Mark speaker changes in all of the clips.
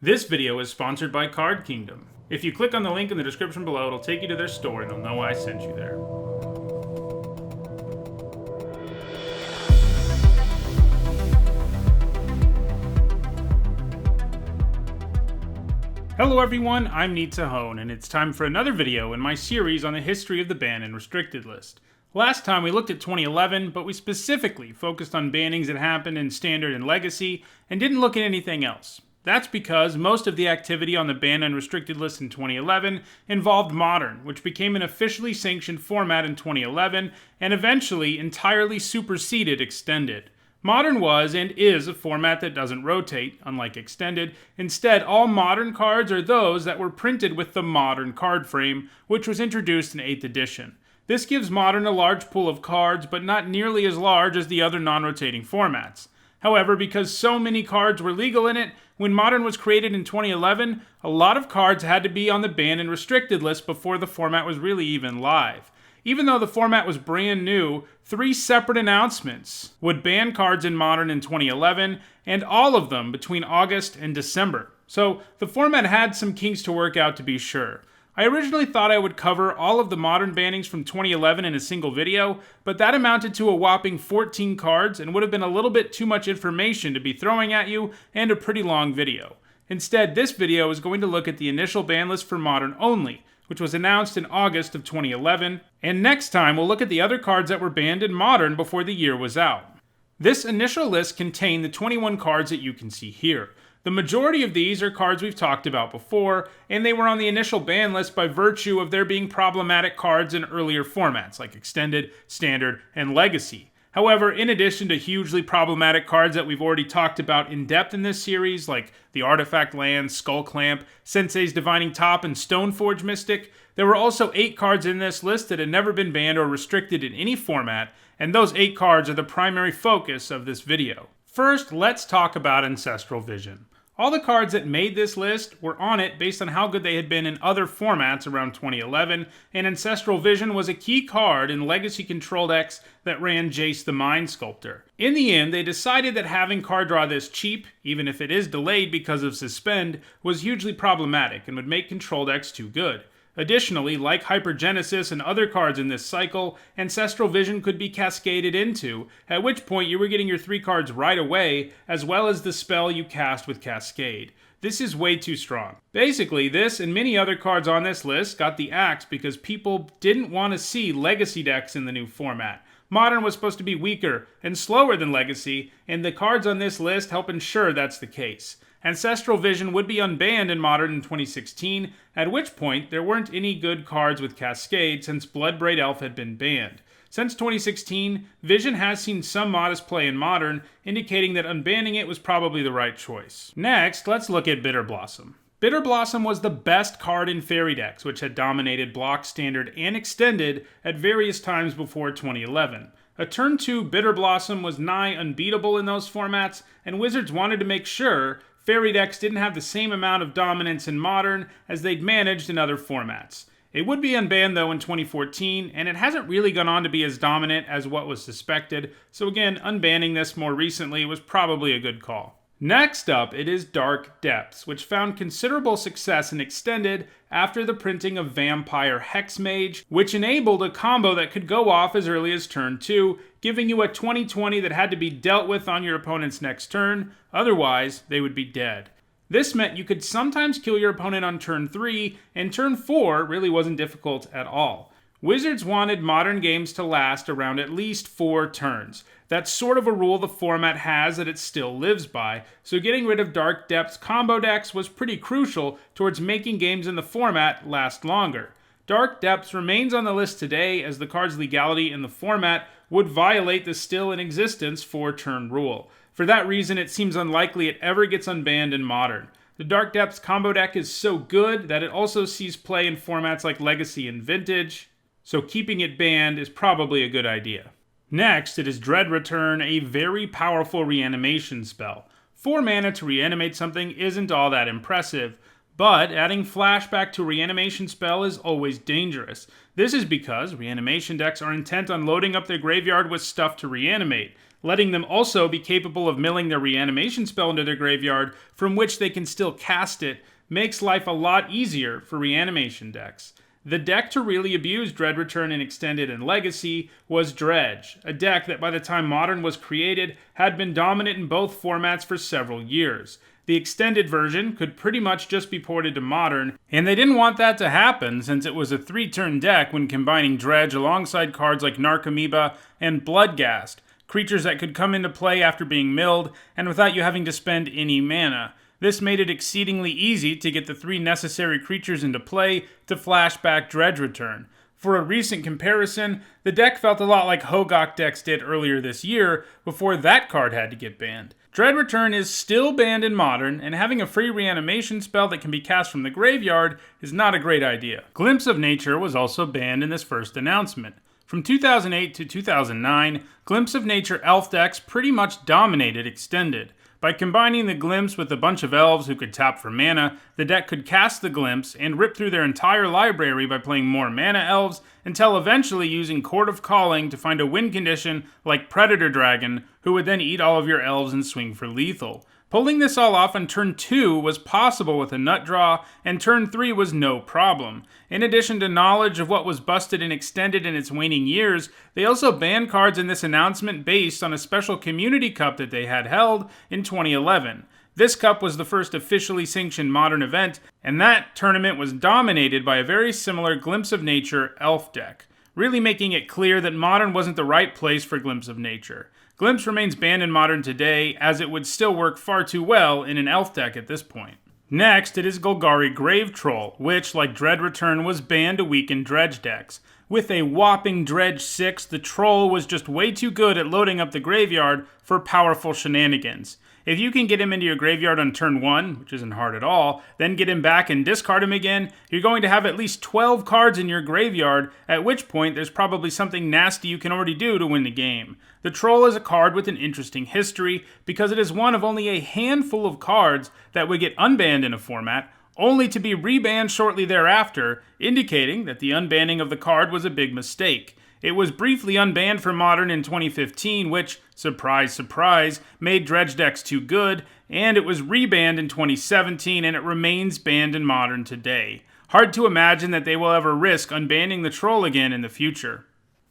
Speaker 1: This video is sponsored by Card Kingdom. If you click on the link in the description below, it'll take you to their store and they'll know I sent you there. Hello everyone, I'm Nitsahone, and it's time for another video in my series on the history of the banned and restricted list. Last time we looked at 2011, but we specifically focused on bannings that happened in Standard and Legacy, and didn't look at anything else. That's because most of the activity on the banned and restricted list in 2011 involved Modern, which became an officially sanctioned format in 2011, and eventually entirely superseded Extended. Modern was and is a format that doesn't rotate, unlike Extended. Instead, all Modern cards are those that were printed with the Modern card frame, which was introduced in 8th edition. This gives Modern a large pool of cards, but not nearly as large as the other non-rotating formats. However, because so many cards were legal in it, when Modern was created in 2011, a lot of cards had to be on the banned and restricted list before the format was really even live. Even though the format was brand new, 3 separate announcements would ban cards in Modern in 2011, and all of them between August and December. So the format had some kinks to work out, to be sure. I originally thought I would cover all of the Modern bannings from 2011 in a single video, but that amounted to a whopping 14 cards and would have been a little bit too much information to be throwing at you and a pretty long video. Instead, this video is going to look at the initial ban list for Modern only, which was announced in August of 2011, and next time we'll look at the other cards that were banned in Modern before the year was out. This initial list contained the 21 cards that you can see here. The majority of these are cards we've talked about before, and they were on the initial ban list by virtue of there being problematic cards in earlier formats like Extended, Standard, and Legacy. However, in addition to hugely problematic cards that we've already talked about in depth in this series, like the Artifact Land, Skull Clamp, Sensei's Divining Top, and Stoneforge Mystic, there were also 8 cards in this list that had never been banned or restricted in any format, and those 8 cards are the primary focus of this video. First, let's talk about Ancestral Vision. All the cards that made this list were on it based on how good they had been in other formats around 2011, and Ancestral Vision was a key card in Legacy Control decks that ran Jace the Mind Sculptor. In the end, they decided that having card draw this cheap, even if it is delayed because of Suspend, was hugely problematic and would make Control decks too good. Additionally, like Hypergenesis and other cards in this cycle, Ancestral Vision could be cascaded into, at which point you were getting your 3 cards right away, as well as the spell you cast with Cascade. This is way too strong. Basically, this and many other cards on this list got the axe because people didn't want to see Legacy decks in the new format. Modern was supposed to be weaker and slower than Legacy, and the cards on this list help ensure that's the case. Ancestral Vision would be unbanned in Modern in 2016, at which point there weren't any good cards with Cascade since Bloodbraid Elf had been banned. Since 2016, Vision has seen some modest play in Modern, indicating that unbanning it was probably the right choice. Next, let's look at Bitter Blossom. Bitter Blossom was the best card in Fairy decks, which had dominated Block, Standard, and Extended at various times before 2011. A turn 2 Bitter Blossom was nigh unbeatable in those formats, and Wizards wanted to make sure Fairy decks didn't have the same amount of dominance in Modern as they'd managed in other formats. It would be unbanned though in 2014, and it hasn't really gone on to be as dominant as what was suspected, so again, unbanning this more recently was probably a good call. Next up, it is Dark Depths, which found considerable success in Extended after the printing of Vampire Hexmage, which enabled a combo that could go off as early as turn 2, giving you a 20/20 that had to be dealt with on your opponent's next turn, otherwise they would be dead. This meant you could sometimes kill your opponent on turn 3, and turn 4 really wasn't difficult at all. Wizards wanted Modern games to last around at least 4 turns. That's sort of a rule the format has that it still lives by, so getting rid of Dark Depths combo decks was pretty crucial towards making games in the format last longer. Dark Depths remains on the list today as the card's legality in the format would violate the still in existence 4-turn rule. For that reason, it seems unlikely it ever gets unbanned in Modern. The Dark Depths combo deck is so good that it also sees play in formats like Legacy and Vintage, so keeping it banned is probably a good idea. Next, it is Dread Return, a very powerful reanimation spell. 4 mana to reanimate something isn't all that impressive, but adding flashback to a reanimation spell is always dangerous. This is because reanimation decks are intent on loading up their graveyard with stuff to reanimate. letting them also be capable of milling their reanimation spell into their graveyard, from which they can still cast it, makes life a lot easier for reanimation decks. The deck to really abuse Dread Return in Extended and Legacy was Dredge, a deck that by the time Modern was created had been dominant in both formats for several years. The Extended version could pretty much just be ported to Modern, and they didn't want that to happen since it was a 3-turn deck when combining Dredge alongside cards like Narcomoeba and Bloodghast, creatures that could come into play after being milled and without you having to spend any mana. This made it exceedingly easy to get the 3 necessary creatures into play to flashback Dredge Return. For a recent comparison, the deck felt a lot like Hogak decks did earlier this year before that card had to get banned. Dread Return is still banned in Modern, and having a free reanimation spell that can be cast from the graveyard is not a great idea. Glimpse of Nature was also banned in this first announcement. From 2008 to 2009, Glimpse of Nature elf decks pretty much dominated Extended. By combining the Glimpse with a bunch of elves who could tap for mana, the deck could cast the Glimpse and rip through their entire library by playing more mana elves, until eventually using Court of Calling to find a win condition like Predator Dragon, who would then eat all of your elves and swing for lethal. Pulling this all off on turn 2 was possible with a nut draw, and turn 3 was no problem. In addition to knowledge of what was busted and Extended in its waning years, they also banned cards in this announcement based on a special community cup that they had held in 2011. This cup was the first officially sanctioned Modern event, and that tournament was dominated by a very similar Glimpse of Nature elf deck, really making it clear that Modern wasn't the right place for Glimpse of Nature. Glimpse remains banned in Modern today, as it would still work far too well in an elf deck at this point. Next, it is Golgari Grave Troll, which, like Dread Return, was banned to weaken Dredge decks. With a whopping Dredge 6, the Troll was just way too good at loading up the graveyard for powerful shenanigans. If you can get him into your graveyard on turn 1, which isn't hard at all, then get him back and discard him again, you're going to have at least 12 cards in your graveyard, at which point there's probably something nasty you can already do to win the game. The Troll is a card with an interesting history, because it is one of only a handful of cards that would get unbanned in a format, only to be rebanned shortly thereafter, indicating that the unbanning of the card was a big mistake. It was briefly unbanned for Modern in 2015, which, surprise, surprise, made Dredge decks too good, and it was rebanned in 2017, and it remains banned in Modern today. Hard to imagine that they will ever risk unbanning the Troll again in the future.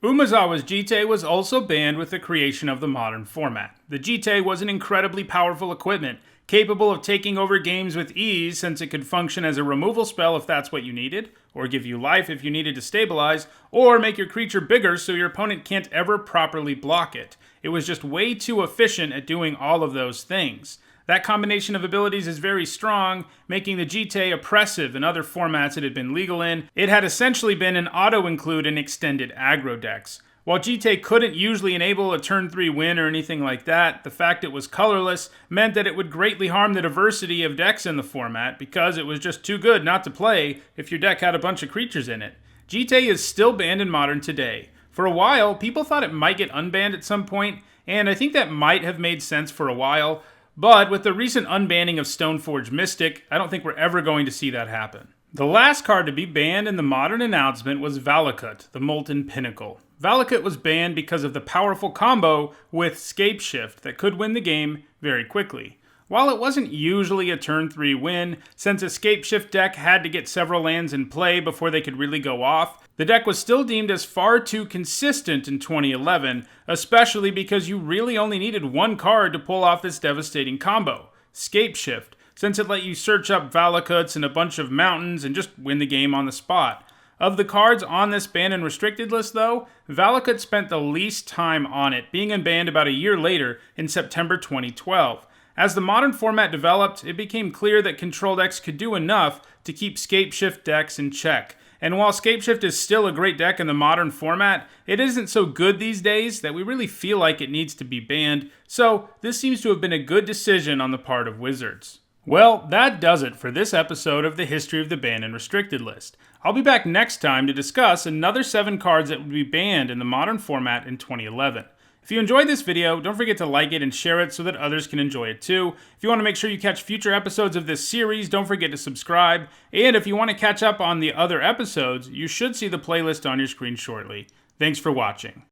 Speaker 1: Umezawa's Jitte was also banned with the creation of the Modern format. The Jitte was an incredibly powerful equipment, capable of taking over games with ease since it could function as a removal spell if that's what you needed, or give you life if you needed to stabilize, or make your creature bigger so your opponent can't ever properly block it. It was just way too efficient at doing all of those things. That combination of abilities is very strong, making the Jitte oppressive in other formats it had been legal in. It had essentially been an auto-include in Extended aggro decks. While Jitte couldn't usually enable a turn 3 win or anything like that, the fact it was colorless meant that it would greatly harm the diversity of decks in the format, because it was just too good not to play if your deck had a bunch of creatures in it. Jitte is still banned in Modern today. For a while, people thought it might get unbanned at some point, and I think that might have made sense for a while, but with the recent unbanning of Stoneforge Mystic, I don't think we're ever going to see that happen. The last card to be banned in the Modern announcement was Vellacut, the Molten Pinnacle. Vellacut was banned because of the powerful combo with Scapeshift that could win the game very quickly. While it wasn't usually a turn 3 win, since a Scapeshift deck had to get several lands in play before they could really go off, the deck was still deemed as far too consistent in 2011, especially because you really only needed one card to pull off this devastating combo, Scapeshift, since it let you search up Vellacuts and a bunch of mountains and just win the game on the spot. Of the cards on this banned and restricted list, though, Vellacut spent the least time on it, being unbanned about a year later in September 2012. As the Modern format developed, it became clear that control decks could do enough to keep Scapeshift decks in check. And while Scapeshift is still a great deck in the Modern format, it isn't so good these days that we really feel like it needs to be banned, so this seems to have been a good decision on the part of Wizards. Well, that does it for this episode of the History of the Banned and Restricted list. I'll be back next time to discuss another 7 cards that would be banned in the Modern format in 2011. If you enjoyed this video, don't forget to like it and share it so that others can enjoy it too. If you want to make sure you catch future episodes of this series, don't forget to subscribe. And if you want to catch up on the other episodes, you should see the playlist on your screen shortly. Thanks for watching.